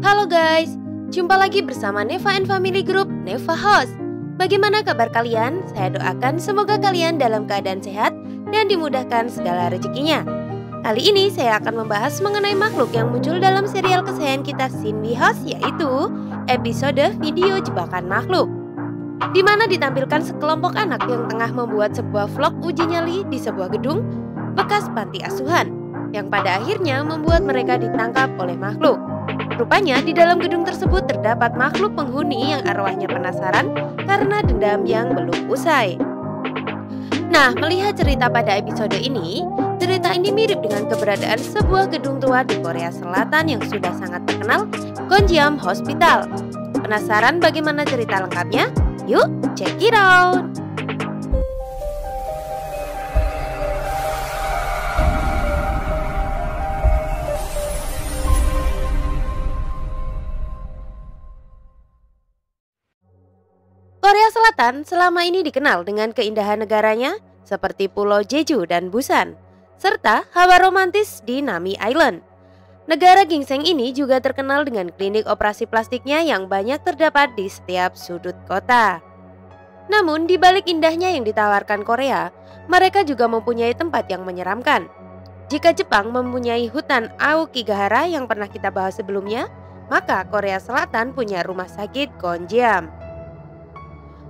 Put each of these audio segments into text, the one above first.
Halo guys, jumpa lagi bersama Neva and Family Group, Neva Host. Bagaimana kabar kalian? Saya doakan semoga kalian dalam keadaan sehat dan dimudahkan segala rezekinya. Kali ini saya akan membahas mengenai makhluk yang muncul dalam serial kesayangan kita Cindy House, yaitu episode video jebakan makhluk, di mana ditampilkan sekelompok anak yang tengah membuat sebuah vlog uji nyali di sebuah gedung bekas panti asuhan, yang pada akhirnya membuat mereka ditangkap oleh makhluk. Rupanya di dalam gedung tersebut terdapat makhluk penghuni yang arwahnya penasaran karena dendam yang belum usai. Nah, melihat cerita pada episode ini, cerita ini mirip dengan keberadaan sebuah gedung tua di Korea Selatan yang sudah sangat terkenal, Gonjiam Hospital. Penasaran bagaimana cerita lengkapnya? Yuk, check it out! Korea Selatan selama ini dikenal dengan keindahan negaranya seperti Pulau Jeju dan Busan, serta hawa romantis di Nami Island. Negara gingseng ini juga terkenal dengan klinik operasi plastiknya yang banyak terdapat di setiap sudut kota. Namun di balik indahnya yang ditawarkan Korea, mereka juga mempunyai tempat yang menyeramkan. Jika Jepang mempunyai hutan Aokigahara yang pernah kita bahas sebelumnya, maka Korea Selatan punya rumah sakit Gonjiam.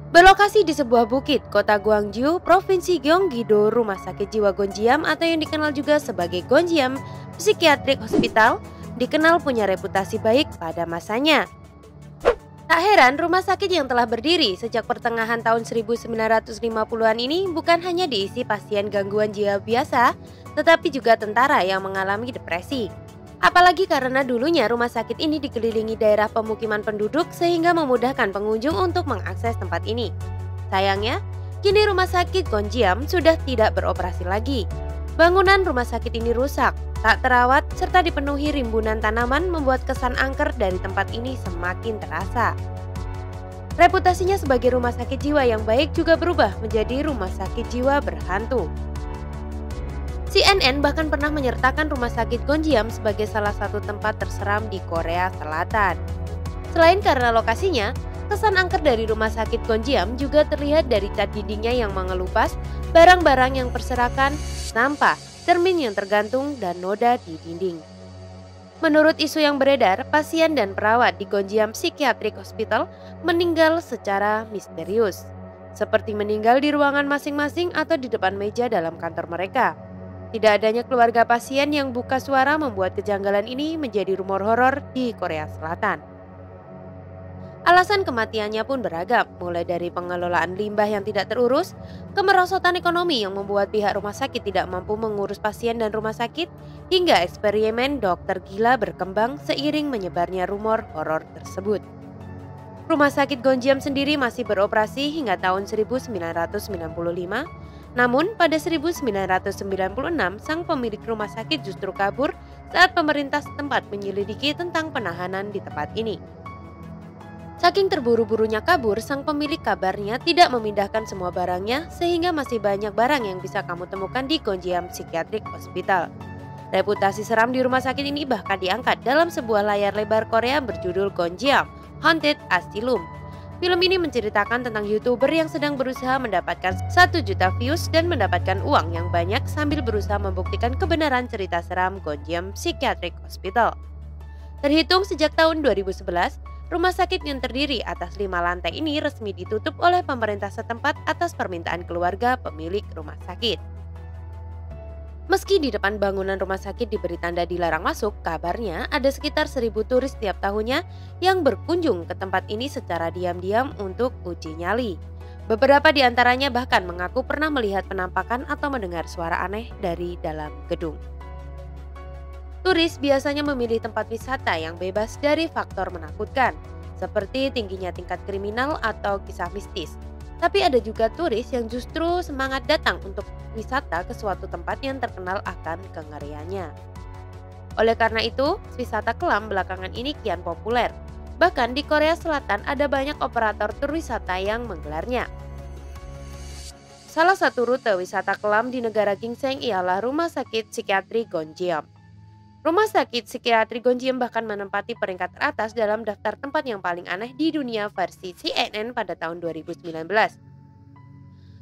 Berlokasi di sebuah bukit, kota Gwangju, Provinsi Gyeonggi-do, Rumah Sakit Jiwa Gonjiam atau yang dikenal juga sebagai Gonjiam Psychiatric Hospital dikenal punya reputasi baik pada masanya. Tak heran rumah sakit yang telah berdiri sejak pertengahan tahun 1950-an ini bukan hanya diisi pasien gangguan jiwa biasa, tetapi juga tentara yang mengalami depresi. Apalagi karena dulunya rumah sakit ini dikelilingi daerah pemukiman penduduk sehingga memudahkan pengunjung untuk mengakses tempat ini. Sayangnya, kini rumah sakit Gonjiam sudah tidak beroperasi lagi. Bangunan rumah sakit ini rusak, tak terawat, serta dipenuhi rimbunan tanaman membuat kesan angker dari tempat ini semakin terasa. Reputasinya sebagai rumah sakit jiwa yang baik juga berubah menjadi rumah sakit jiwa berhantu. CNN bahkan pernah menyertakan rumah sakit Gonjiam sebagai salah satu tempat terseram di Korea Selatan. Selain karena lokasinya, kesan angker dari rumah sakit Gonjiam juga terlihat dari cat dindingnya yang mengelupas, barang-barang yang berserakan, sampah, cermin yang tergantung, dan noda di dinding. Menurut isu yang beredar, pasien dan perawat di Gonjiam Psychiatric Hospital meninggal secara misterius, seperti meninggal di ruangan masing-masing atau di depan meja dalam kantor mereka. Tidak adanya keluarga pasien yang buka suara membuat kejanggalan ini menjadi rumor horor di Korea Selatan. Alasan kematiannya pun beragam, mulai dari pengelolaan limbah yang tidak terurus, kemerosotan ekonomi yang membuat pihak rumah sakit tidak mampu mengurus pasien dan rumah sakit, hingga eksperimen dokter gila berkembang seiring menyebarnya rumor horor tersebut. Rumah sakit Gonjiam sendiri masih beroperasi hingga tahun 1995, namun pada 1996 sang pemilik rumah sakit justru kabur saat pemerintah setempat menyelidiki tentang penahanan di tempat ini. Saking terburu-burunya kabur, sang pemilik kabarnya tidak memindahkan semua barangnya sehingga masih banyak barang yang bisa kamu temukan di Gonjiam Psychiatric Hospital. Reputasi seram di rumah sakit ini bahkan diangkat dalam sebuah layar lebar Korea berjudul Gonjiam Haunted Asylum. Film ini menceritakan tentang YouTuber yang sedang berusaha mendapatkan 1 juta views dan mendapatkan uang yang banyak sambil berusaha membuktikan kebenaran cerita seram Gonjiam Psychiatric Hospital. Terhitung sejak tahun 2011, rumah sakit yang terdiri atas 5 lantai ini resmi ditutup oleh pemerintah setempat atas permintaan keluarga pemilik rumah sakit. Meski di depan bangunan rumah sakit diberi tanda dilarang masuk, kabarnya ada sekitar 1.000 turis setiap tahunnya yang berkunjung ke tempat ini secara diam-diam untuk uji nyali. Beberapa di antaranya bahkan mengaku pernah melihat penampakan atau mendengar suara aneh dari dalam gedung. Turis biasanya memilih tempat wisata yang bebas dari faktor menakutkan, seperti tingginya tingkat kriminal atau kisah mistis. Tapi ada juga turis yang justru semangat datang untuk wisata ke suatu tempat yang terkenal akan kengeriannya. Oleh karena itu, wisata kelam belakangan ini kian populer. Bahkan di Korea Selatan ada banyak operator tur wisata yang menggelarnya. Salah satu rute wisata kelam di negara gingseng ialah Rumah Sakit Psikiatri Gonjiam. Rumah sakit psikiatri Gonjiam bahkan menempati peringkat teratas dalam daftar tempat yang paling aneh di dunia versi CNN pada tahun 2019.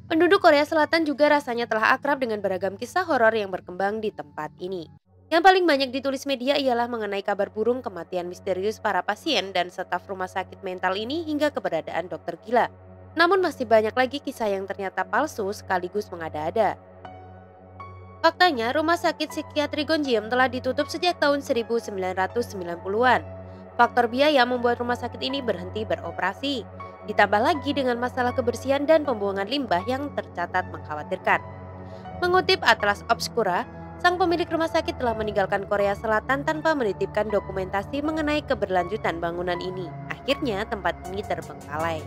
Penduduk Korea Selatan juga rasanya telah akrab dengan beragam kisah horor yang berkembang di tempat ini. Yang paling banyak ditulis media ialah mengenai kabar burung kematian misterius para pasien dan staf rumah sakit mental ini hingga keberadaan dokter gila. Namun masih banyak lagi kisah yang ternyata palsu sekaligus mengada-ada. Faktanya, rumah sakit psikiatri Gonjiam telah ditutup sejak tahun 1990-an. Faktor biaya membuat rumah sakit ini berhenti beroperasi. Ditambah lagi dengan masalah kebersihan dan pembuangan limbah yang tercatat mengkhawatirkan. Mengutip Atlas Obscura, sang pemilik rumah sakit telah meninggalkan Korea Selatan tanpa menitipkan dokumentasi mengenai keberlanjutan bangunan ini. Akhirnya tempat ini terbengkalai.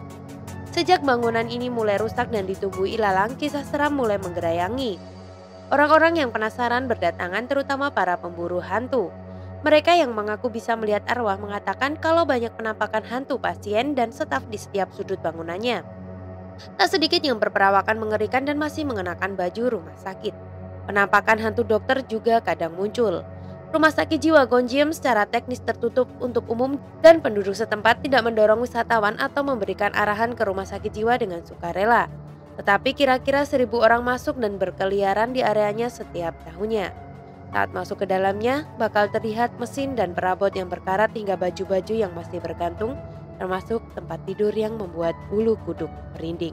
Sejak bangunan ini mulai rusak dan ditumbuhi ilalang, kisah seram mulai menggerayangi. Orang-orang yang penasaran berdatangan, terutama para pemburu hantu. Mereka yang mengaku bisa melihat arwah mengatakan kalau banyak penampakan hantu pasien dan staf di setiap sudut bangunannya. Tak sedikit yang berperawakan mengerikan dan masih mengenakan baju rumah sakit. Penampakan hantu dokter juga kadang muncul. Rumah sakit jiwa Gonjiam secara teknis tertutup untuk umum dan penduduk setempat tidak mendorong wisatawan atau memberikan arahan ke rumah sakit jiwa dengan sukarela. Tetapi kira-kira 1.000 orang masuk dan berkeliaran di areanya setiap tahunnya. Saat masuk ke dalamnya, bakal terlihat mesin dan perabot yang berkarat hingga baju-baju yang masih bergantung, termasuk tempat tidur yang membuat bulu kuduk merinding.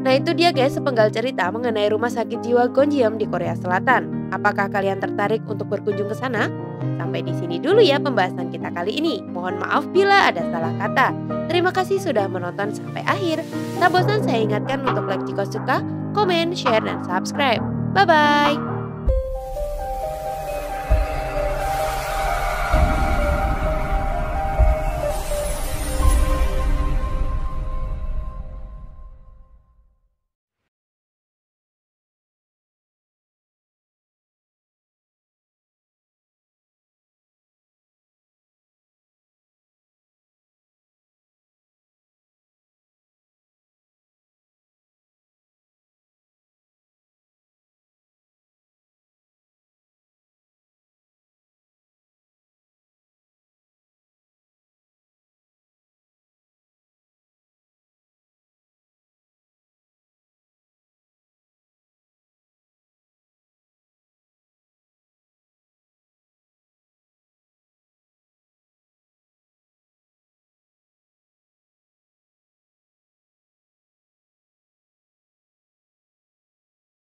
Nah itu dia guys sepenggal cerita mengenai rumah sakit jiwa Gonjiam di Korea Selatan. Apakah kalian tertarik untuk berkunjung ke sana? Sampai di sini dulu ya pembahasan kita kali ini. Mohon maaf bila ada salah kata. Terima kasih sudah menonton sampai akhir. Tak bosan saya ingatkan untuk like jika suka, komen, share, dan subscribe. Bye-bye.